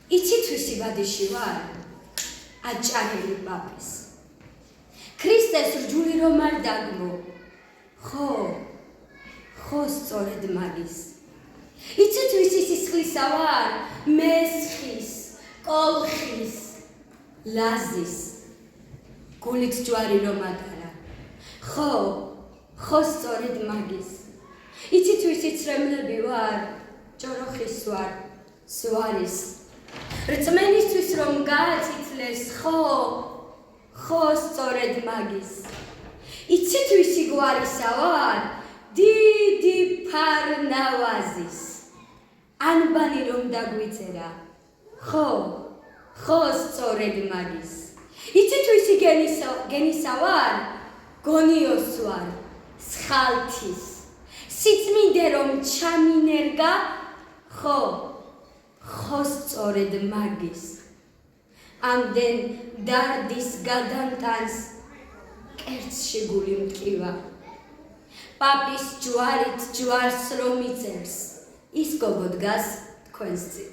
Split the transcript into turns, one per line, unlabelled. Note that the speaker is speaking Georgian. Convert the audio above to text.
იცით ვისი ბადიში ვარ? აჭარელი პაპის. ქრისტეს რჯული რომ არ დაგმო, ხო სწორედ მაგის. იცით ვისი სისხლისა ვარ? მესხის, კოლხის, ლაზის, გულით ჯვარი რომ ატარა. ხო სწორედ მაგის. იცით ვისი ცრემლები ვარ? ჭოროხის ვარ, ზვარის. რწმენისთვის რომ გააცითლეს, ხო სწორედ მაგის. იცით ვისი გვარისა ვარ? დიდი ფარნავაზის. ანბანი რომ დაგვიწერა, ხო სწორედ მაგის. იცით ვისი გენისა ვარ? გონიოს ვარ, სხალთის. სიწმინდე რომ ჩამინერგა, ხო სწორედ მაგის. ამდენ დარდის გადამტანს კერძში გული მტკივა. პაპის ჯვარით ჯვარს რომ იწერს, ის გოგო დგას თქვენს წინ.